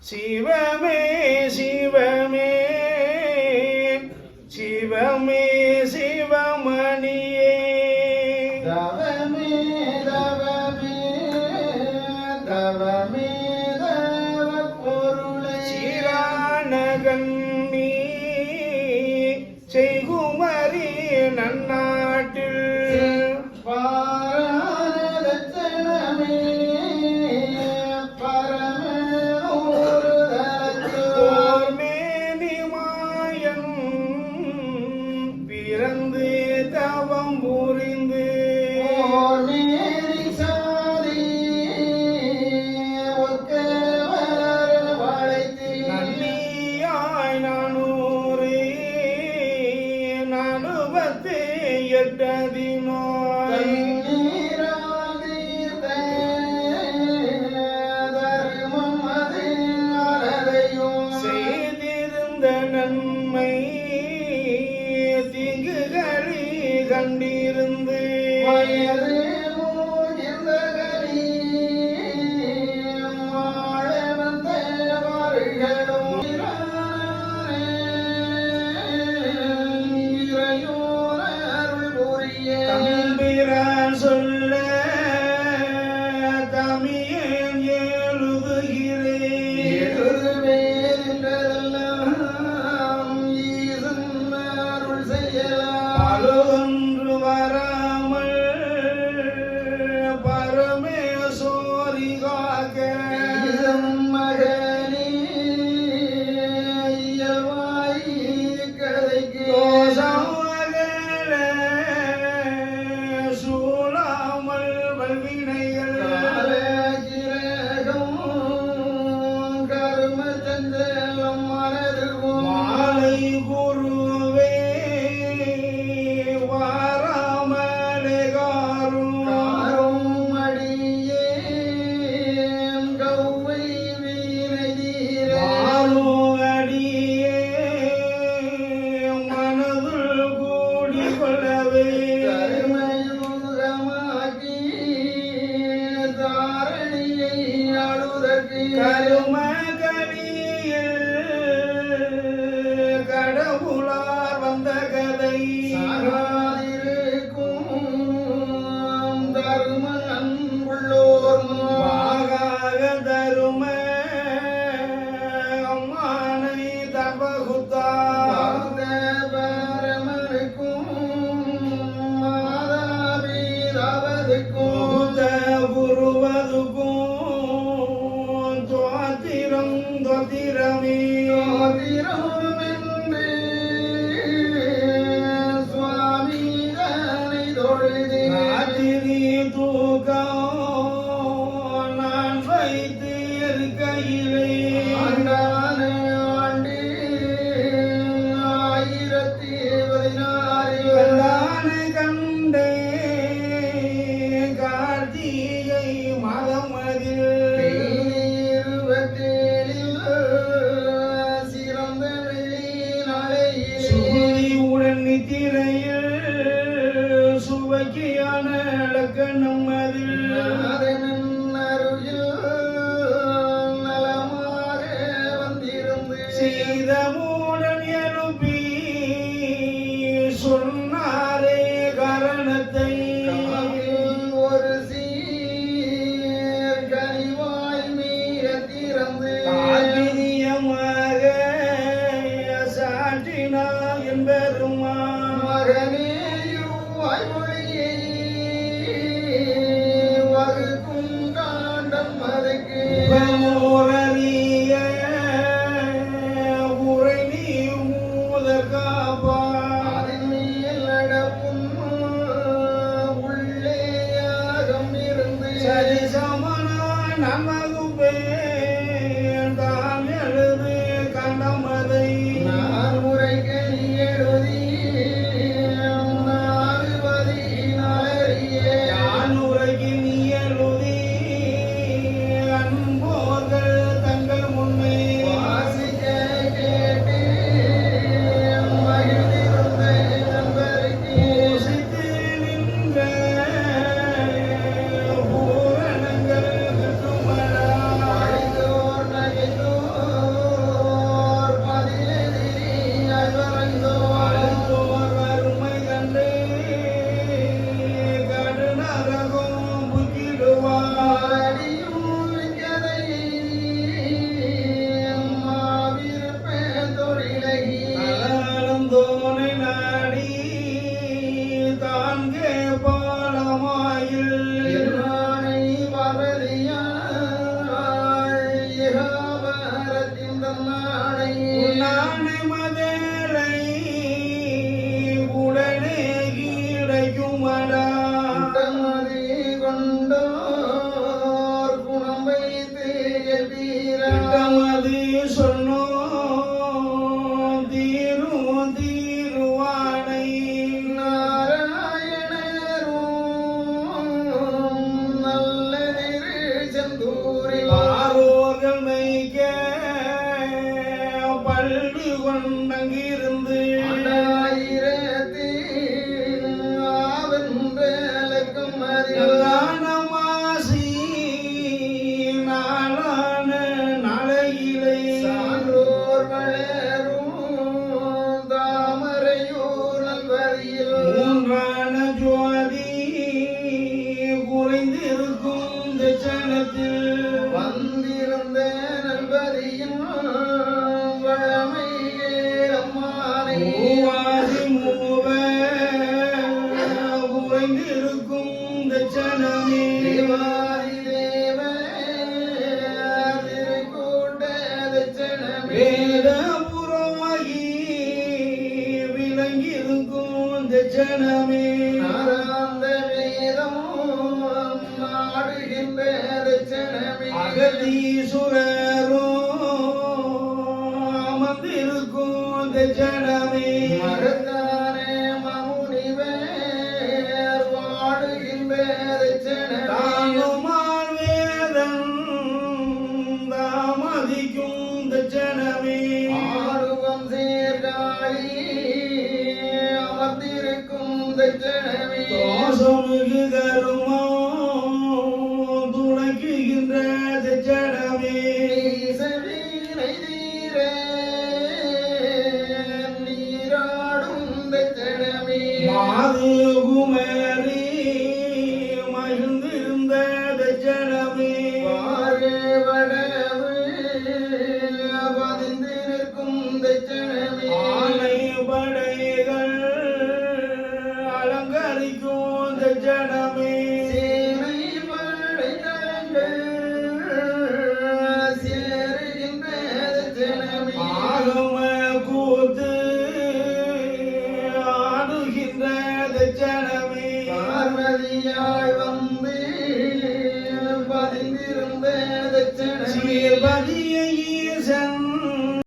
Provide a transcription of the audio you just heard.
சிவமே சிவமே சிவமே சிவமணியே தவமே தவமே தவமே தவ பொருளே சீரானகண்ணி செய்குமரி நன்னாட்டில் தவம் புரிந்து நன்னியாய் 448 நோய் செய்திருந்த நன்மை தீங்குகளி கண்டிருந்து வயது மூழ்கின்றகரி வாழ வந்த வார்களும் இறையோர் அருள் புரிய தம்பிரான் சொல்ல தமியேன் எழுதுகிறேன் எழுதுவேன் ஈசன் அருள் செய்யலாம் அழுகொன்று வரா மனதுவும் மாலை குருவே வாராமலே காரும் காரும் அடியேன் கௌவை வீணை தீர மாறுஅடியே மனதுள் கூடி கொள்ளவே கருமயுகமாக்கி தாரணியை ஆளுதற்கு கருமகலியில் கடவுளார் வந்த கதை சாகாதிருக்கும் தரும அன்புள்ளோர் வாகாக தரும அம்மானை தபகுத்தா பரமனுக்கும் மாதாபீதாவதுக்கும் புத்த குருவதுக்கும் துவாத்திரம் துவத்திரமே திருமென்று சுவாமி தனை தொழுது ராத்திரி தூக்கம் நான் வைத்து இருக்கையிலே ஆண்டான ஆண்டு 1016 கண்டானை கண்டே கார்த்திகை மாதம் அதில் 27 சிறந்த வெள்ளி நாளையில் சூரியுடன் நித்திரையில் சுவைக்கியான இலக்கணம் அதில் நாதனின் அருகில் நலமாக வந்திருந்து சீதமுடன் எழுப்பி சொன்னாரே காரணத்தை காதில் ஒரு சீர் கனிவாய் மீற திறந்து ஆதினியமாக சாற்றினார் என்பெருமா மகனேயும் வாய்மொழியை வகுக்கும் காண்டம் அதுக்கு முகமோரறிய உரை நீ மூதற்காப்பா அதில் நடப்பும் உள்ளே யாகம் இருந்து சரிசமனாய் நமக்கு தான் எழுது கண்டமதை நான் உரைக்கு எழுதி நாலுவதி நாளறியே யான் உரைக்கு நீ எழுதி அன்போர்கள் தங்கள் முன்னே வாசிக்க கேட்டு மகிழ்ந்திருந்த நண்பருக்கு பூசித்து நின்ற பூரணங்கள் கிட்டுமடா படித்தோர் நகைத்தோர் பதிலெதிரி அல்வரைந்தோர் வாழ்ந்தோர் வறுமை கண்டு கடுநரகம் புக்கிடுவார் அடியும் கதையை மாவிருப்பே தொழிலகி அலந்தோனை நாடி தான் கேபாலமாயில் என்னானை வரதியாய் இகாபரத்தின் தன்னானை உன்னானை மதலை உடனே கிடைக்குமடா தமதி கொண்டோர் குணம் வைத்து எட்டீரா திட்டமது சொன்னோம் தீரும் தீருவானை நாராயணரும் நல்ல செந்தூரில் பாரோர்கள் மெய்க்க பள்ளி கொண்டங்கிருந்து ஆண்டாயிரத்து ஆவென்றலக்கம் அறிவார் நானமாசி நாளான நாளையிலே சான்றோர் வளரும் தாமரையூர் நல்வரியில் மூன்றான ஜோதி குறைந்திருக்கும் தட்சணத்தில் வந்திருந்த நல்வரியில் வழமையே அம்மானை மூவாதி மூவ குறைந்திருக்கும் தட்சணமே தேவாதி தேவ திருக்கூட்ட தட்சணமே வேதபுரமாகி விளங்கியிருக்கும் தட்சணமே நாராந்த வேதம் நாடுகின்ற தட்சணமே அகதீசுரரோ அமர்ந்திருக்கும் தட்சணமே மகத்தானே மமுனிவர் வாழுகின்ற தட்சணமே தானுமான் வேதம் தாமதிக்கும் தட்சணமே ஆறுவம் சீர்காழி அமர்ந்திருக்கும் தட்சணமே தோஷமிகு கருமோ துணக்குகின்ற தட்சணமே ஈசவீனை தீர நீராடும் தட்சணமே மாது குமரி மகிழ்ந்திருந்த தட்சணமே வாழவடவு பதிந்து நிற்கும் தட்சணமே